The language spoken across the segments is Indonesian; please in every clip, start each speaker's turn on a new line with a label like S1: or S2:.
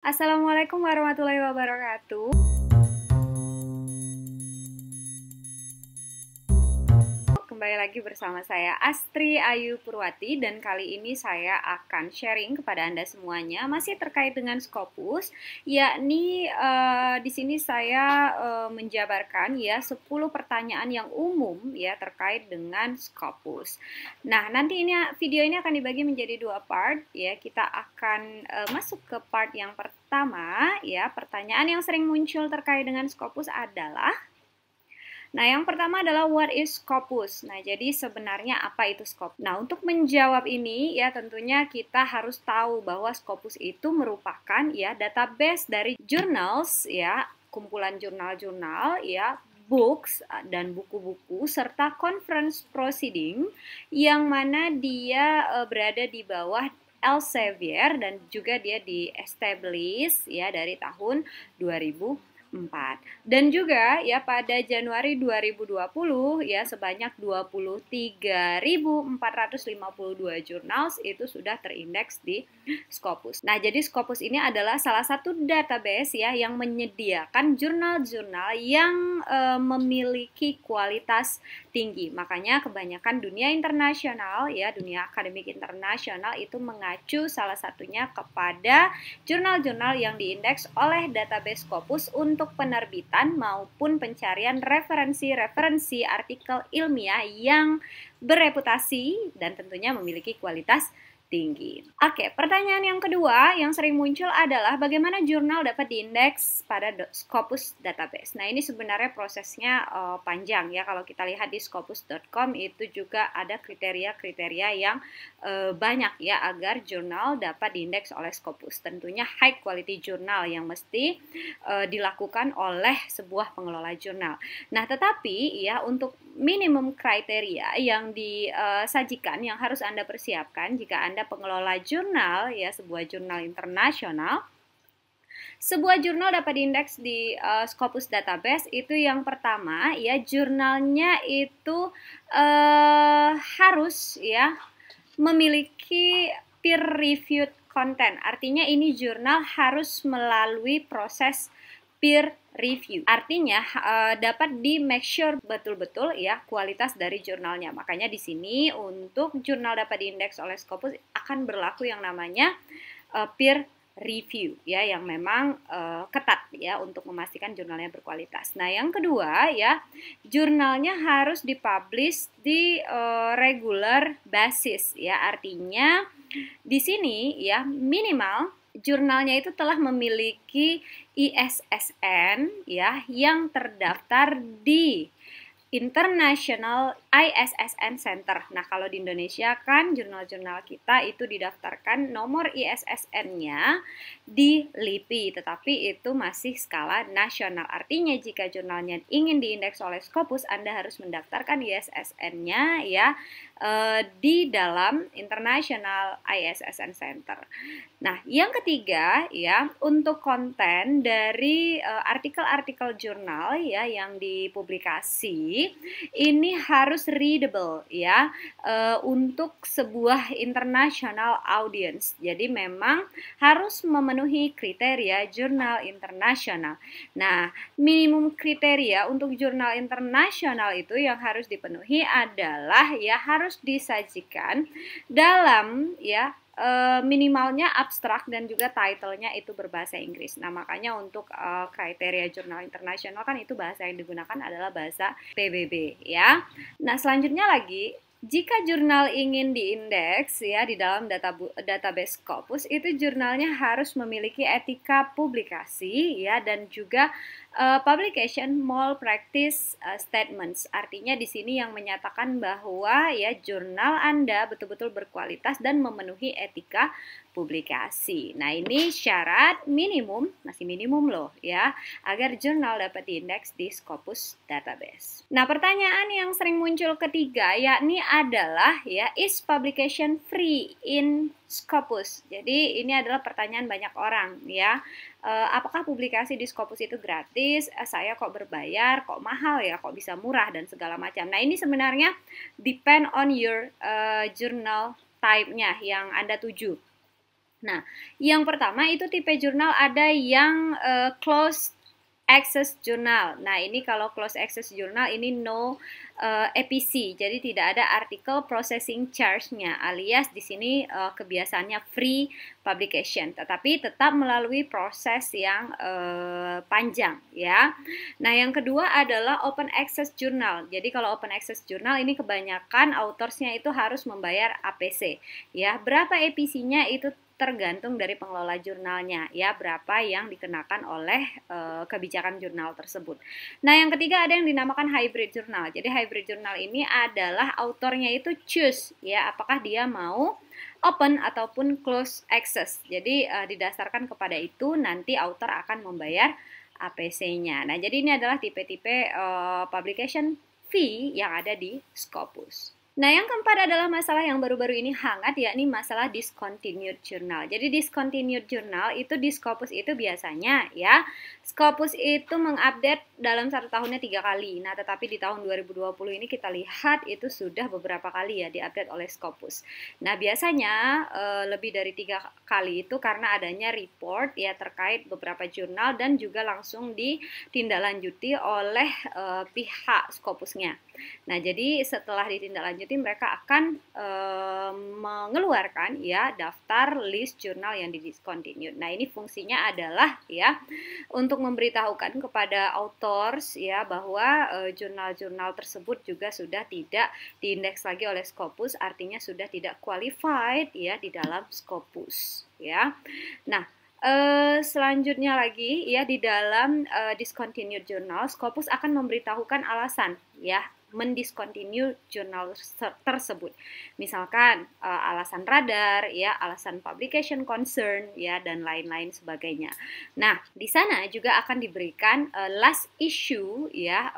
S1: Assalamualaikum warahmatullahi wabarakatuh. Kembali lagi bersama saya Astri Ayu Purwati dan kali ini saya akan sharing kepada Anda semuanya masih terkait dengan Scopus, yakni di sini saya menjabarkan ya 10 pertanyaan yang umum ya terkait dengan Scopus. Nah, nanti video ini akan dibagi menjadi 2 part ya. Kita akan masuk ke part yang pertama ya. Pertanyaan yang sering muncul terkait dengan Scopus adalah yang pertama adalah what is Scopus? Nah, jadi sebenarnya apa itu Scopus? Nah, untuk menjawab ini ya tentunya kita harus tahu bahwa Scopus itu merupakan ya database dari journals ya, kumpulan jurnal-jurnal ya, books dan buku-buku serta conference proceeding yang mana dia berada di bawah Elsevier dan juga dia di-establish ya dari tahun 2004. Dan juga ya pada Januari 2020 ya sebanyak 23.452 jurnal itu sudah terindeks di Scopus. Nah, jadi Scopus ini adalah salah satu database ya yang menyediakan jurnal-jurnal yang memiliki kualitas tinggi. Makanya kebanyakan dunia internasional ya, dunia akademik internasional itu mengacu salah satunya kepada jurnal-jurnal yang diindeks oleh database Scopus untuk penerbitan maupun pencarian referensi-referensi artikel ilmiah yang bereputasi dan tentunya memiliki kualitas tinggi. Oke, pertanyaan yang kedua yang sering muncul adalah bagaimana jurnal dapat diindeks pada Scopus database. Nah, ini sebenarnya prosesnya panjang ya. Kalau kita lihat di scopus.com itu juga ada kriteria-kriteria yang banyak ya agar jurnal dapat diindeks oleh Scopus. Tentunya high quality jurnal yang mesti dilakukan oleh sebuah pengelola jurnal. Nah, tetapi ya untuk minimum kriteria yang disajikan yang harus Anda persiapkan jika Anda pengelola jurnal ya sebuah jurnal internasional. Sebuah jurnal dapat diindeks di Scopus database itu yang pertama ya jurnalnya itu harus ya memiliki peer reviewed content. Artinya ini jurnal harus melalui proses peer review. Artinya dapat di make sure betul-betul ya kualitas dari jurnalnya. Makanya di sini untuk jurnal dapat diindeks oleh Scopus akan berlaku yang namanya peer review ya yang memang ketat ya untuk memastikan jurnalnya berkualitas. Nah, yang kedua ya, jurnalnya harus dipublish di regular basis ya. Artinya di sini ya minimal jurnalnya itu telah memiliki ISSN ya yang terdaftar di International ISSN Center. Nah, kalau di Indonesia kan jurnal-jurnal kita itu didaftarkan nomor ISSN-nya di LIPI, tetapi itu masih skala nasional. Artinya jika jurnalnya ingin diindeks oleh Scopus, Anda harus mendaftarkan ISSN-nya ya di dalam International ISSN Center. Nah, yang ketiga ya, untuk konten dari artikel-artikel jurnal ya yang dipublikasi ini harus readable ya untuk sebuah international audience. Jadi memang harus memenuhi kriteria jurnal internasional. Nah, minimum kriteria untuk jurnal internasional itu yang harus dipenuhi adalah ya harus disajikan dalam ya minimalnya abstrak dan juga title-nya itu berbahasa Inggris. Nah, makanya untuk kriteria jurnal internasional kan itu bahasa yang digunakan adalah bahasa PBB ya. Nah, selanjutnya lagi jika jurnal ingin diindeks ya di dalam database Scopus itu jurnalnya harus memiliki etika publikasi ya dan juga publication malpractice statements. Artinya di sini yang menyatakan bahwa ya jurnal Anda betul-betul berkualitas dan memenuhi etika publikasi. Nah, ini syarat minimum, masih minimum loh ya, agar jurnal dapat diindeks di Scopus database. Nah, pertanyaan yang sering muncul ketiga yakni adalah ya is publication free in Scopus. Jadi ini adalah pertanyaan banyak orang ya. Apakah publikasi di Scopus itu gratis? Saya kok berbayar, kok mahal ya, kok bisa murah dan segala macam. Nah, ini sebenarnya depend on your journal type-nya yang Anda tuju. Nah, yang pertama itu tipe jurnal ada yang closed access jurnal. Nah, ini kalau closed access jurnal ini no APC, jadi tidak ada article processing charge-nya, alias di sini kebiasaannya free publication, tetapi tetap melalui proses yang panjang ya. Nah, yang kedua adalah open access jurnal. Jadi kalau open access jurnal ini kebanyakan autorsnya itu harus membayar APC ya. Berapa APC-nya itu tergantung dari pengelola jurnalnya ya, berapa yang dikenakan oleh kebijakan jurnal tersebut. Nah, yang ketiga ada yang dinamakan hybrid jurnal. Jadi hybrid jurnal ini adalah autornya itu choose ya, apakah dia mau open ataupun close access. Jadi didasarkan kepada itu nanti author akan membayar APC-nya. Nah, jadi ini adalah tipe-tipe publication fee yang ada di Scopus. Nah, yang keempat adalah masalah yang baru-baru ini hangat, yakni masalah discontinued journal. Jadi discontinued journal itu di Scopus itu biasanya ya, Scopus itu mengupdate dalam satu tahunnya 3 kali. Nah, tetapi di tahun 2020 ini kita lihat itu sudah beberapa kali ya diupdate oleh Scopus. Nah, biasanya lebih dari 3 kali itu karena adanya report ya terkait beberapa jurnal dan juga langsung ditindaklanjuti oleh pihak Scopusnya. Nah, jadi setelah ditindaklanjuti mereka akan mengeluarkan ya daftar list jurnal yang didiscontinued. Nah, ini fungsinya adalah ya untuk memberitahukan kepada authors ya bahwa jurnal-jurnal tersebut juga sudah tidak diindeks lagi oleh Scopus, artinya sudah tidak qualified ya di dalam Scopus ya. Nah, selanjutnya lagi ya di dalam discontinued journal, Scopus akan memberitahukan alasan ya mendiscontinue jurnal tersebut. Misalkan alasan radar ya, alasan publication concern ya dan lain-lain sebagainya. Nah, di sana juga akan diberikan last issue ya,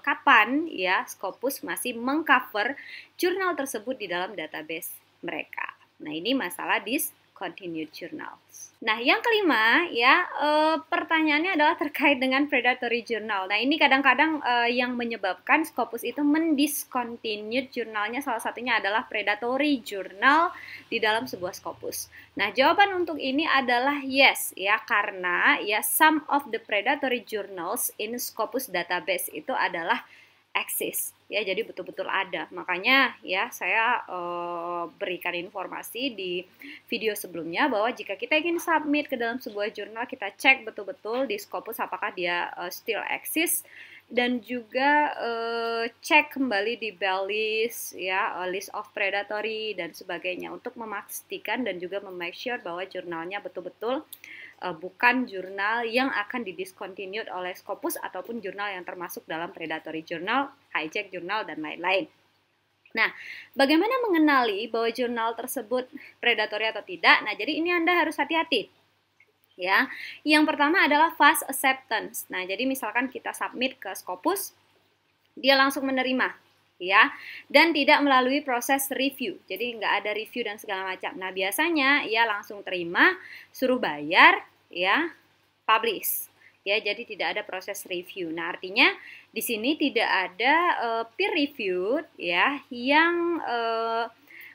S1: kapan ya Scopus masih mengcover jurnal tersebut di dalam database mereka. Nah, ini masalah discontinued journals. Nah, yang kelima ya, pertanyaannya adalah terkait dengan predatory journal. Nah, ini kadang-kadang yang menyebabkan Scopus itu mendiscontinue jurnalnya, salah satunya adalah predatory journal di dalam sebuah Scopus. Nah, jawaban untuk ini adalah yes ya, karena ya some of the predatory journals in Scopus database itu adalah eksis ya, jadi betul-betul ada. Makanya ya saya berikan informasi di video sebelumnya bahwa jika kita ingin submit ke dalam sebuah jurnal, kita cek betul-betul di Scopus apakah dia still exist, dan juga cek kembali di BEL list ya, list of predatory dan sebagainya untuk memastikan dan juga memake sure bahwa jurnalnya betul-betul bukan jurnal yang akan didiscontinued oleh Scopus ataupun jurnal yang termasuk dalam predatory journal, hijack journal, dan lain-lain. Nah, bagaimana mengenali bahwa jurnal tersebut predatory atau tidak? Nah, jadi ini Anda harus hati-hati. Ya, yang pertama adalah fast acceptance. Nah, jadi misalkan kita submit ke Scopus, dia langsung menerima ya, dan tidak melalui proses review, jadi nggak ada review dan segala macam. Nah, biasanya ya langsung terima, suruh bayar ya, publish ya, jadi tidak ada proses review. Nah, artinya di sini tidak ada peer review ya yang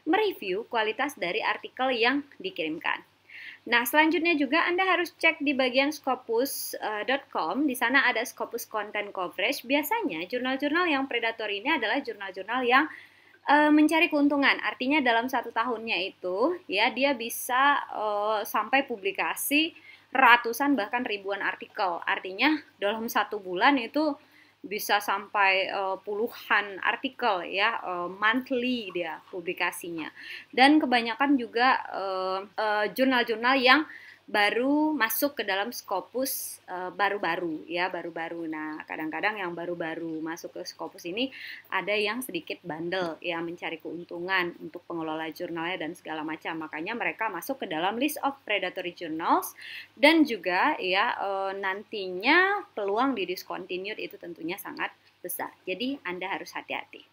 S1: mereview kualitas dari artikel yang dikirimkan. Nah, selanjutnya juga Anda harus cek di bagian scopus.com. Di sana ada Scopus Content Coverage. Biasanya jurnal-jurnal yang predatory ini adalah jurnal-jurnal yang mencari keuntungan. Artinya dalam satu tahunnya itu ya dia bisa sampai publikasi ratusan bahkan ribuan artikel. Artinya dalam satu bulan itu bisa sampai puluhan artikel ya, monthly dia publikasinya. Dan kebanyakan juga jurnal-jurnal yang baru masuk ke dalam Scopus baru-baru ya, baru-baru. Nah, kadang-kadang yang baru-baru masuk ke Scopus ini ada yang sedikit bandel ya, mencari keuntungan untuk pengelola jurnalnya dan segala macam. Makanya mereka masuk ke dalam list of predatory journals, dan juga ya nantinya peluang di discontinued itu tentunya sangat besar. Jadi Anda harus hati-hati.